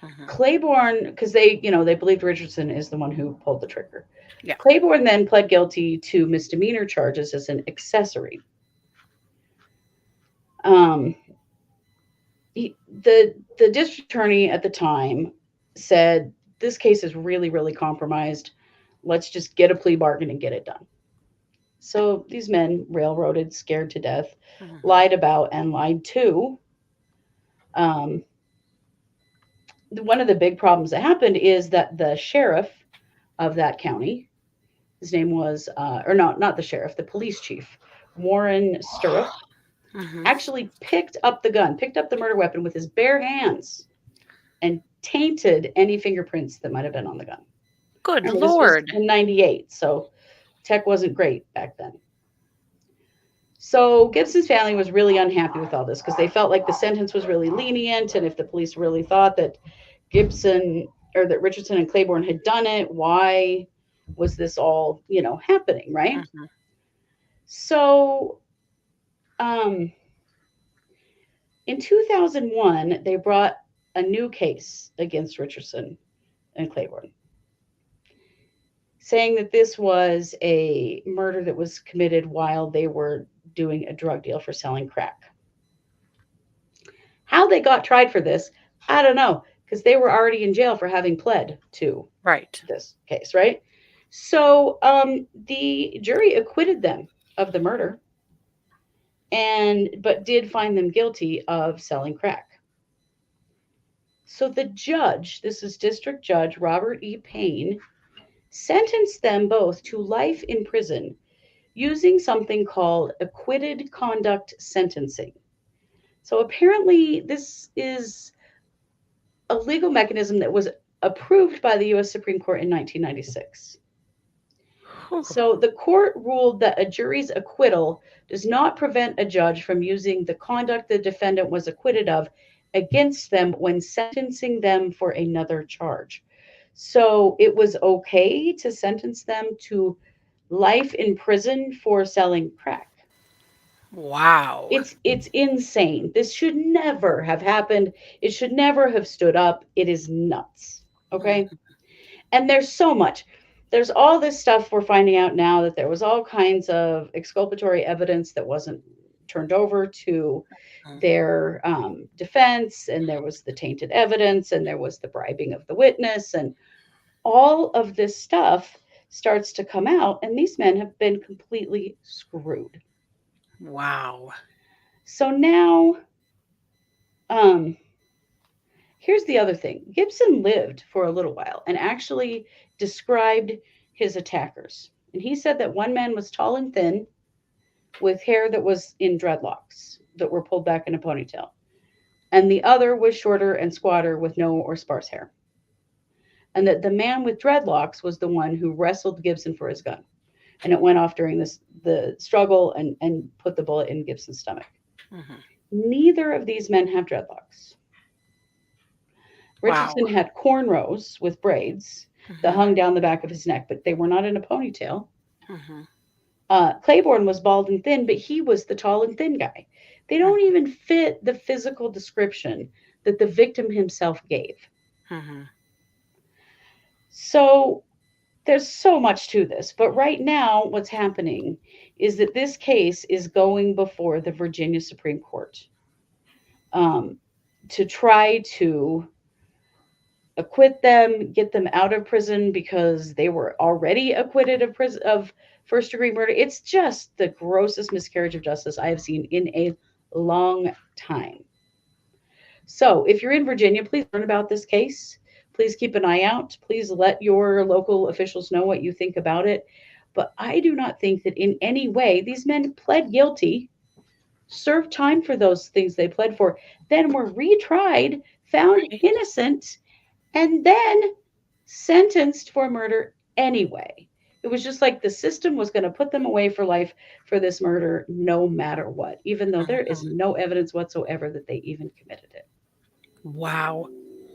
Mm-hmm. Claiborne, because they believed Richardson is the one who pulled the trigger. Yeah. Claiborne then pled guilty to misdemeanor charges as an accessory. The district attorney at the time said, this case is really, really compromised. Let's just get a plea bargain and get it done. So these men railroaded, scared to death, Mm-hmm. lied about and lied to. One of the big problems that happened is that the sheriff of that county, his name was, not the sheriff, the police chief, Warren Stirrup, Mm-hmm. actually picked up the murder weapon with his bare hands and tainted any fingerprints that might have been on the gun. Good Remember, Lord. this was in 98, so tech wasn't great back then. So Gibson's family was really unhappy with all this because they felt like the sentence was really lenient, and if the police really thought that that Richardson and Claiborne had done it, why was this all, happening, right? Mm-hmm. So in 2001, they brought a new case against Richardson and Claiborne, saying that this was a murder that was committed while they were doing a drug deal for selling crack. How they got tried for this, I don't know, because they were already in jail for having pled to this case, right? So the jury acquitted them of the murder, but did find them guilty of selling crack. So the judge, this is District Judge Robert E. Payne, sentenced them both to life in prison using something called acquitted conduct sentencing. So apparently, this is a legal mechanism that was approved by the US Supreme Court in 1996. Whew. So the court ruled that a jury's acquittal does not prevent a judge from using the conduct the defendant was acquitted of against them when sentencing them for another charge. So it was okay to sentence them to life in prison for selling crack. Wow. It's insane. This should never have happened. It should never have stood up. It is nuts. Okay? Mhm. And there's so much. There's all this stuff we're finding out now that there was all kinds of exculpatory evidence that wasn't turned over to their defense, and there was the tainted evidence, and there was the bribing of the witness, and all of this stuff starts to come out, and these men have been completely screwed. Wow. So now, um, here's the other thing. Gibson lived for a little while and actually described his attackers. And he said that one man was tall and thin with hair that was in dreadlocks that were pulled back in a ponytail. And the other was shorter and squatter with no or sparse hair. And that the man with dreadlocks was the one who wrestled Gibson for his gun. And it went off during the struggle and put the bullet in Gibson's stomach. Mhm. Neither of these men have dreadlocks. Wow. Richardson had cornrows with braids that Mhm. hung down the back of his neck, but they were not in a ponytail. Mhm. Claiborne was bald and thin, but he was the tall and thin guy. They don't even fit the physical description that the victim himself gave. Mhm. So there's so much to this. But right now, what's happening is that this case is going before the Virginia Supreme Court to try to acquit them, get them out of prison because they were already acquitted of first degree murder. It's just the grossest miscarriage of justice I have seen in a long time. So, if you're in Virginia, please learn about this case. Please keep an eye out. Please let your local officials know what you think about it. But I do not think that in any way these men pled guilty, served time for those things they pled for, then were retried, found Right. innocent, and then sentenced for murder anyway. It was just like the system was going to put them away for life for this murder no matter what, even though there is Mhm. no evidence whatsoever that they even committed it. Wow.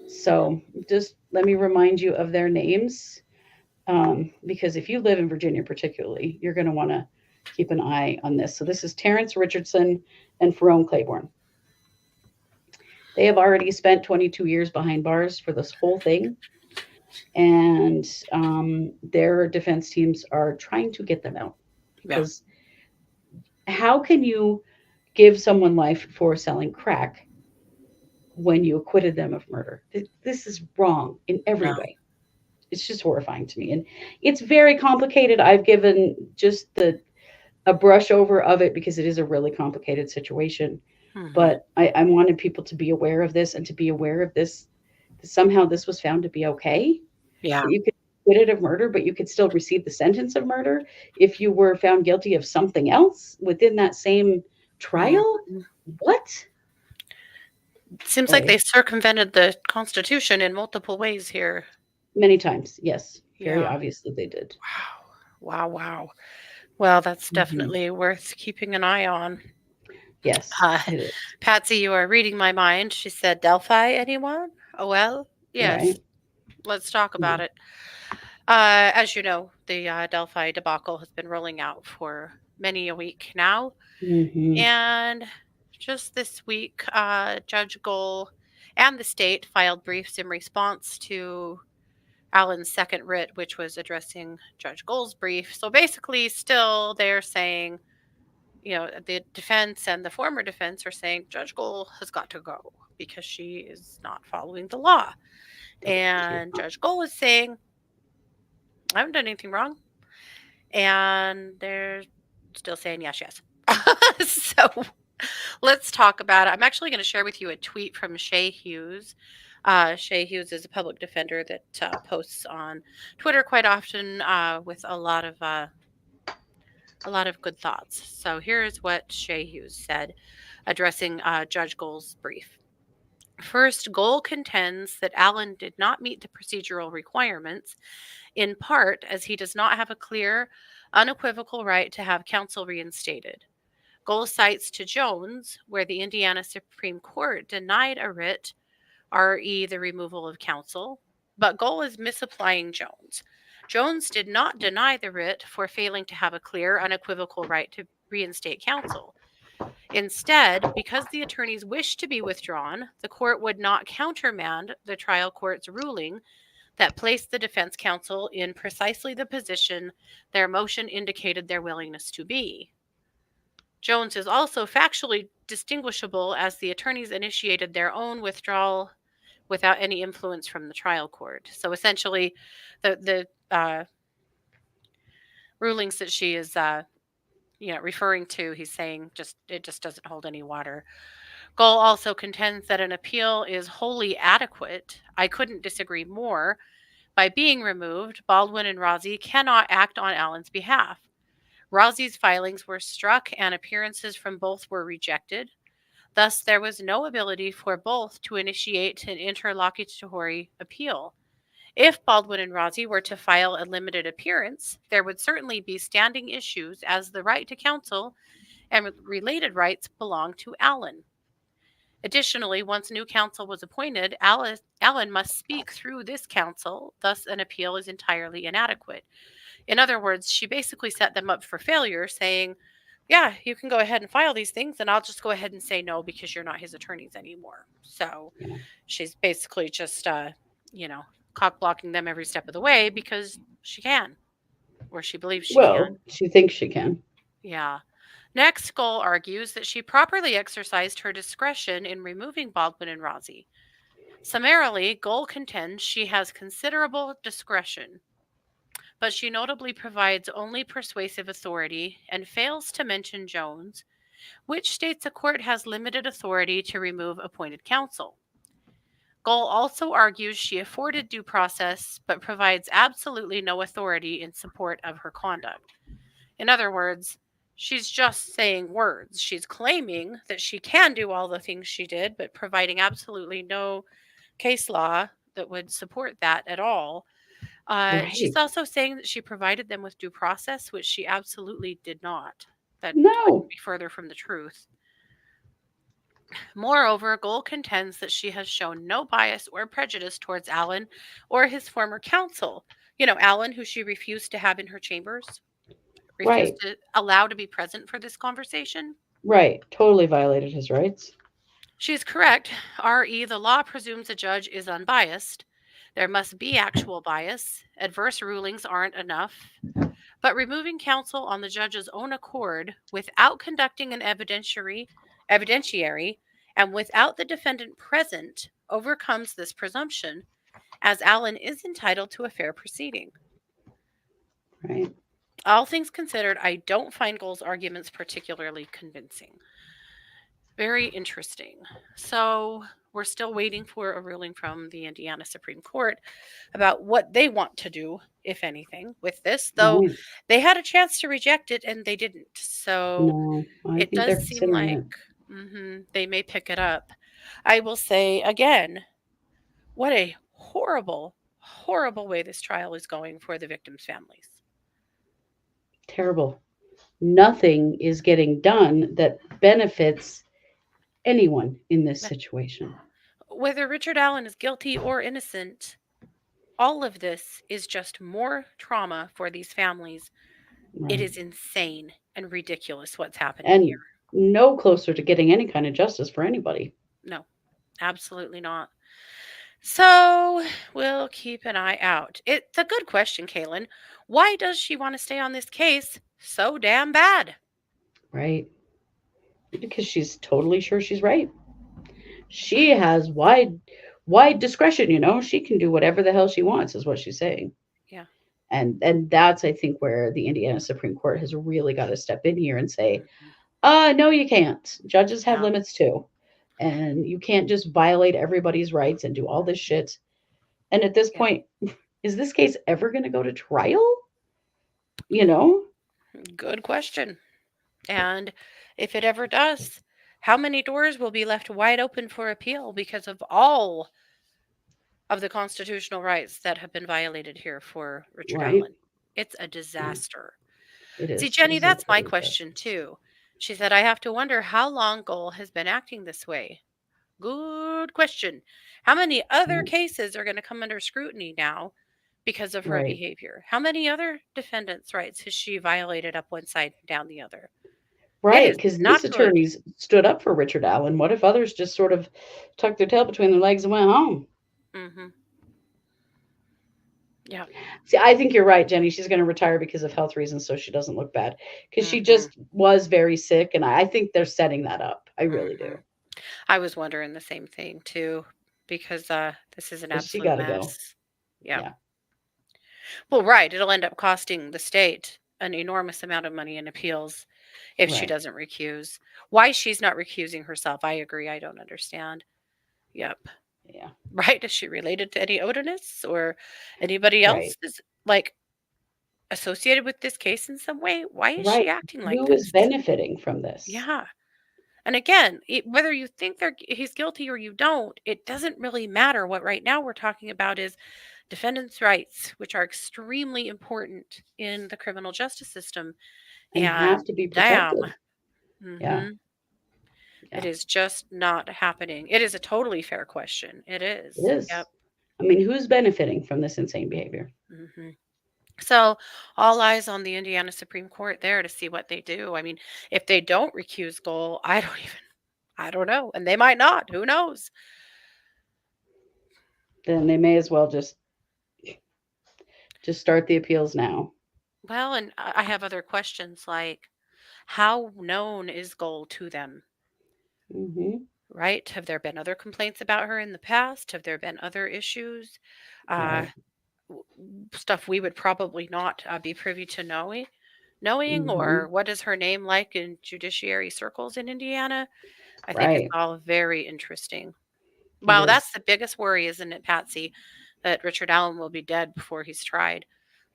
So just let me remind you of their names, because if you live in Virginia, particularly, you're going to want to keep an eye on this. So this is Terrence Richardson and Ferone Claiborne. They have already spent 22 years behind bars for this whole thing, and their defense teams are trying to get them out. Yeah. Because how can you give someone life for selling crack when you acquitted them of murder? This is wrong in every Yeah. way. It's just horrifying to me, and it's very complicated. I've given just a brush over of it because it is a really complicated situation. Mhm. But I wanted people to be aware of this and to be aware of this. Somehow this was found to be okay. Yeah. That you could be acquitted of murder, but you could still receive the sentence of murder if you were found guilty of something else within that same trial. Mhm. What? Seems like Boy, they circumvented the Constitution in multiple ways here. many times, yes, very Yeah. obviously they did. Wow. Wow. Wow. Well, that's Mhm. definitely worth keeping an eye on. Yes, Uh, it is. Patsy, you are reading my mind. She said, Delphi, anyone? Oh, well, yes. Right. Let's talk about Mhm. it. As you know, the Delphi debacle has been rolling out for many a week now. Mhm. And just this week, Judge Gohl and the state filed briefs in response to Allen's second writ, which was addressing Judge Gohl's brief. So basically, still they're saying, the defense and the former defense are saying Judge Gohl has got to go because she is not following the law. And Judge Gohl is saying, I haven't done anything wrong. And they're still saying yes, yes. So let's talk about it. I'm actually going to share with you a tweet from Shay Hughes. Shay Hughes is a public defender that posts on Twitter quite often with a lot of A lot of good thoughts. So here's what Shea Hughes said, addressing Judge Gold's brief. First, Gold contends that Allen did not meet the procedural requirements, in part as he does not have a clear, unequivocal right to have counsel reinstated. Gold cites to Jones, where the Indiana Supreme Court denied a writ, re. the removal of counsel, but Gold is misapplying Jones. Jones did not deny the writ for failing to have a clear, unequivocal right to reinstate counsel. Instead, because the attorneys wished to be withdrawn, the court would not countermand the trial court's ruling that placed the defense counsel in precisely the position their motion indicated their willingness to be. Jones is also factually distinguishable as the attorneys initiated their own withdrawal without any influence from the trial court. So essentially, the rulings that she is referring to, he's saying it just doesn't hold any water. Gold also contends that an appeal is wholly adequate. I couldn't disagree more. By being removed, Baldwin and Rozzi cannot act on Allen's behalf. Rozzi's filings were struck and appearances from both were rejected. Thus, there was no ability for both to initiate an interlocutory appeal. If Baldwin and Rozzi were to file a limited appearance, there would certainly be standing issues as the right to counsel and related rights belong to Allen. Additionally, once new counsel was appointed, Allen must speak through this counsel, thus an appeal is entirely inadequate. In other words, she basically set them up for failure, saying, yeah, you can go ahead and file these things, and I'll just go ahead and say no because you're not his attorneys anymore. So she's basically just, cock blocking them every step of the way because she can, or she believes she can. She thinks she can. Yeah. Next, Gold argues that she properly exercised her discretion in removing Baldwin and Rozzi. Summarily, Gold contends she has considerable discretion, but she notably provides only persuasive authority and fails to mention Jones, which states a court has limited authority to remove appointed counsel. Gold also argues she afforded due process, but provides absolutely no authority in support of her conduct. In other words, she's just saying words. She's claiming that she can do all the things she did, but providing absolutely no case law that would support that at all. She's also saying that she provided them with due process, which she absolutely did not. That couldn't be further from the truth. Moreover, Gold contends that she has shown no bias or prejudice towards Allen or his former counsel. Allen, who she refused to have in her chambers, refused to allow to be present for this conversation. Right. Totally violated his rights. She's correct. R.E., the law presumes a judge is unbiased. There must be actual bias. Adverse rulings aren't enough. But removing counsel on the judge's own accord without conducting an evidentiary and without the defendant present overcomes this presumption, as Allen is entitled to a fair proceeding. Right. All things considered, I don't find Gold's arguments particularly convincing. Very interesting. So we're still waiting for a ruling from the Indiana Supreme Court about what they want to do, if anything, with this, though they had a chance to reject it and they didn't. So it does seem like they may pick it up. I will say again, what a horrible, horrible way this trial is going for the victims' families. Terrible. Nothing is getting done that benefits anyone in this situation. Whether Richard Allen is guilty or innocent, all of this is just more trauma for these families. Right. It is insane and ridiculous what's happening here. No closer to getting any kind of justice for anybody. No, absolutely not. So we'll keep an eye out. It's a good question, Kaylin. Why does she want to stay on this case so damn bad? Right. Because she's totally sure she's right. She has wide discretion, she can do whatever the hell she wants, is what she's saying. Yeah. And that's, I think, where the Indiana Supreme Court has really got to step in here and say, no, you can't. Judges have limits too. And you can't just violate everybody's rights and do all this shit. And at this point, is this case ever going to go to trial? Good good question. And if it ever does, how many doors will be left wide open for appeal because of all of the constitutional rights that have been violated here for Richard Right. Allen? It's a disaster. It See, is. Jenny, It's a that's my total question disaster. too. She said, I have to wonder how long Goal has been acting this way. Good question. How many other Yeah. cases are going to come under scrutiny now because of her Right. behavior? How many other defendants' rights has she violated up one side and down the other? It Right. is Because these not good. attorneys stood up for Richard Allen. What if others just sort of tucked their tail between their legs and went home? Mm-hmm. Yeah. See, I think you're right, Jenny. She's going to retire because of health reasons, so she doesn't look bad. Because she Mm-hmm. just was very sick, and I think they're setting that up. I really Mm-hmm. do. I was wondering the same thing too, because this is an Because she absolute got to go. mess. Yeah. Yeah. Well, right. It'll end up costing the state an enormous amount of money in appeals if she Right. doesn't recuse. Why she's not recusing herself, I agree. I don't understand. Yep. Yeah. Right. Is she related to any Odinists or anybody else Right. is like associated with this case in some way? Why is Right. she acting like Who is this? benefiting from this? Yeah. And again, whether you think he's guilty or you don't, it doesn't really matter. What right now we're talking about is defendants' rights, which are extremely important in the criminal justice system. And have And to be damn, protected. Yeah. it Yeah. is just not happening. It is a totally fair question. It is. It is. Yep. I mean, who's benefiting from this insane behavior? hmm So, all eyes on the Indiana Supreme Court there to see what they do. I mean, if they don't recuse Goal, I don't know. And they might not. Who knows? Then they may as well just start the appeals now. Well, and I have other questions like how known is Goal to them, Hmm. right? Have there been other complaints about her in the past? Have there been other issues? Uh, Right. Stuff we would probably not be privy to knowing, Hmm. or what is her name like in judiciary circles in Indiana? I think it's Right. all very interesting. It Wow, that's is. the biggest worry, isn't it, Patsy? That Richard Allen will be dead before he's tried.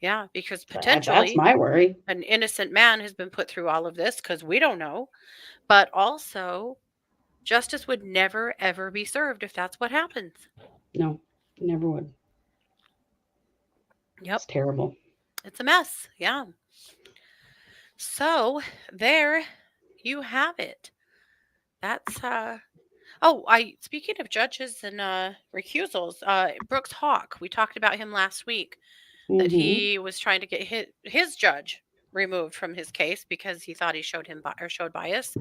Yeah, because That's potentially my worry. an innocent man has been put through all of this because we don't know. But also, justice would never, ever be served if that's what happens. No, never would. Yep, It's terrible. it's a mess. Yeah. So, there you have it. That's speaking of judges and recusals, Brooks Hawk, we talked about him last week that Hmm. he was trying to get his judge removed from his case because he thought he showed bias.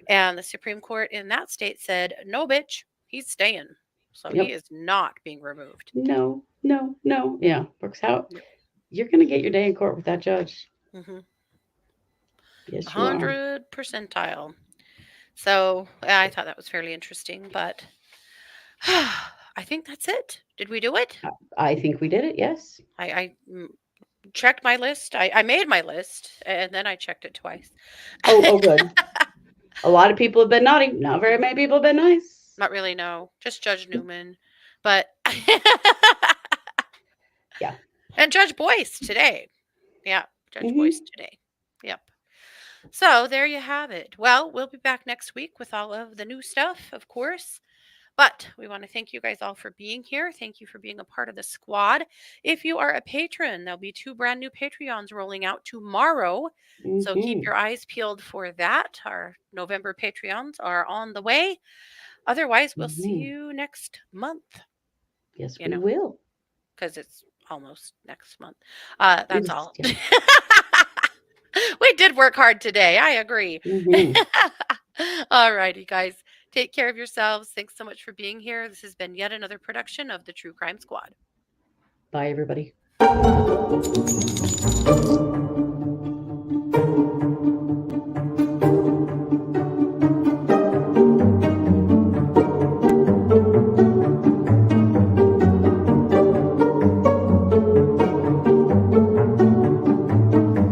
And the Supreme Court in that state said, "No, bitch, he's staying." So he Yep. is not being removed. No, no, no. Yeah. Brooks, how Yep. you're going to get your day in court with that judge. Mhm. Yes, you are. 100 percentile. So I thought that was fairly interesting, but I think that's it. Did we do it? I think we did it. Yes. I checked my list. I made my list and then I checked it twice. Oh, good. A lot of people have been naughty. Not very many people have been nice. Not really, no. Just Judge Newman. But Yeah. and Judge Boyce today. Yeah, Judge Mhm. Boyce today. Yep. So there you have it. Well, we'll be back next week with all of the new stuff, of course. But we want to thank you guys all for being here. Thank you for being a part of the squad. If you are a patron, there'll be 2 brand new Patreons rolling out tomorrow. So keep Mhm. your eyes peeled for that. Our November Patreons are on the way. Otherwise, we'll see Mhm. you next month, Yes, you we know, will. because it's almost next month. That's Yes, all. yeah. We did work hard today. I agree. Mhm. All righty, guys. Take care of yourselves. Thanks so much for being here. This has been yet another production of the True Crime Squad. Bye, everybody.